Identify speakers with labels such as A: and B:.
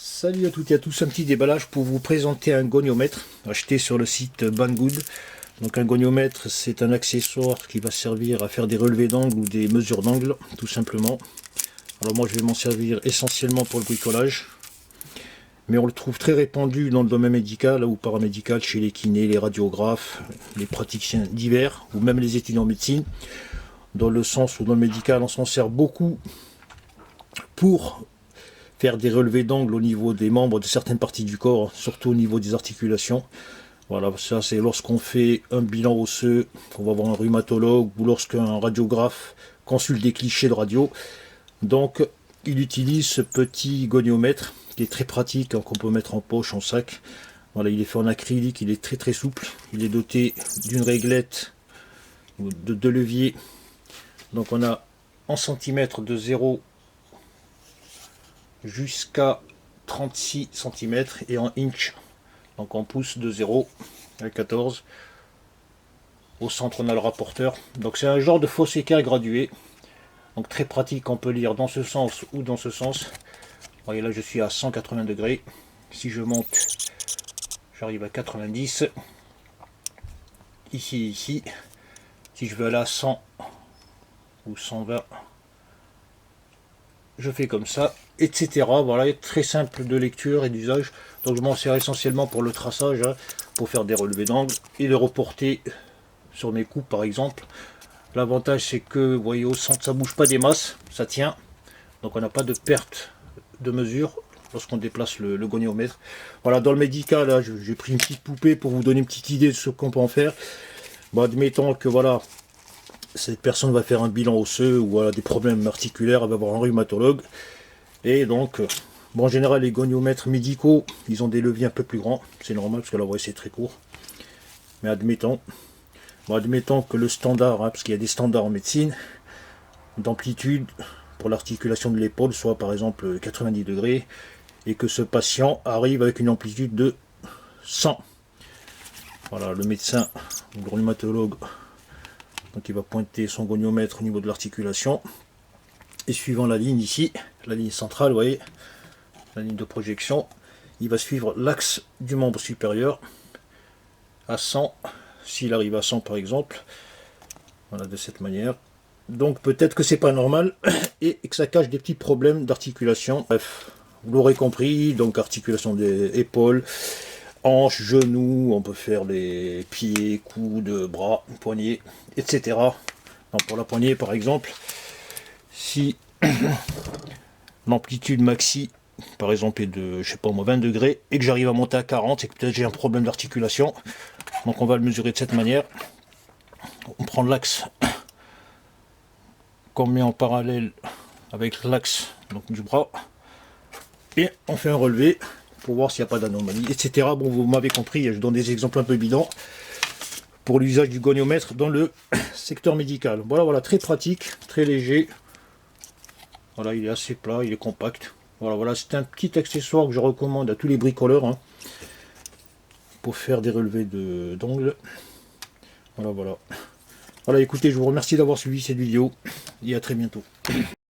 A: Salut à toutes et à tous, un petit déballage pour vous présenter un goniomètre acheté sur le site Banggood. Donc un goniomètre, c'est un accessoire qui va servir à faire des relevés d'angle ou des mesures d'angle, tout simplement. Alors moi je vais m'en servir essentiellement pour le bricolage, mais on le trouve très répandu dans le domaine médical ou paramédical, chez les kinés, les radiographes, les praticiens divers, ou même les étudiants en médecine, dans le sens où dans le médical on s'en sert beaucoup pour faire des relevés d'angle au niveau des membres de certaines parties du corps, surtout au niveau des articulations. Voilà, ça c'est lorsqu'on fait un bilan osseux, qu'on va voir un rhumatologue ou lorsqu'un radiographe consulte des clichés de radio. Donc il utilise ce petit goniomètre qui est très pratique, qu'on peut mettre en poche, en sac. Voilà, il est fait en acrylique, il est très souple. Il est doté d'une réglette de 2 leviers. Donc on a en centimètres de 0 jusqu'à 36 cm et en inch, donc en pouces de 0 à 14. Au centre on a le rapporteur, donc c'est un genre de faux équerre gradué, donc très pratique, on peut lire dans ce sens ou dans ce sens. Vous voyez là je suis à 180 degrés, si je monte j'arrive à 90, ici, si je veux aller à 100 ou 120 je fais comme ça, etc. Voilà, très simple de lecture et d'usage. Donc je m'en sers essentiellement pour le traçage, pour faire des relevés d'angle et de reporter sur mes coupes par exemple. L'avantage c'est que, vous voyez, au centre ça bouge pas des masses, ça tient. Donc on n'a pas de perte de mesure lorsqu'on déplace le goniomètre. Voilà, dans le médical, là, j'ai pris une petite poupée pour vous donner une petite idée de ce qu'on peut en faire. Bon, admettons que voilà, cette personne va faire un bilan osseux ou a des problèmes articulaires, elle va voir un rhumatologue. Et donc, bon, en général, les goniomètres médicaux, ils ont des leviers un peu plus grands. C'est normal parce que là, vous voyez, c'est très court. Mais admettons que le standard, parce qu'il y a des standards en médecine, d'amplitude pour l'articulation de l'épaule soit par exemple 90 degrés, et que ce patient arrive avec une amplitude de 100. Voilà, le médecin ou le rhumatologue, donc il va pointer son goniomètre au niveau de l'articulation, et suivant la ligne ici, la ligne centrale, vous voyez, la ligne de projection, il va suivre l'axe du membre supérieur à 100, s'il arrive à 100 par exemple, voilà, de cette manière. Donc peut-être que c'est pas normal et que ça cache des petits problèmes d'articulation. Bref, vous l'aurez compris, donc articulation des épaules, hanches, genoux, on peut faire les pieds, coudes, bras, poignets, etc. Donc pour la poignée par exemple, si l'amplitude maxi par exemple est de, je sais pas moi, 20 degrés et que j'arrive à monter à 40, c'est que peut-être j'ai un problème d'articulation. Donc on va le mesurer de cette manière. On prend l'axe qu'on met en parallèle avec l'axe du bras et on fait un relevé pour voir s'il n'y a pas d'anomalie, etc. Bon, vous m'avez compris, je donne des exemples un peu bidons pour l'usage du goniomètre dans le secteur médical. Voilà, très pratique, très léger. Voilà, il est assez plat, il est compact. Voilà, c'est un petit accessoire que je recommande à tous les bricoleurs pour faire des relevés d'ongles. Voilà, écoutez, je vous remercie d'avoir suivi cette vidéo et à très bientôt.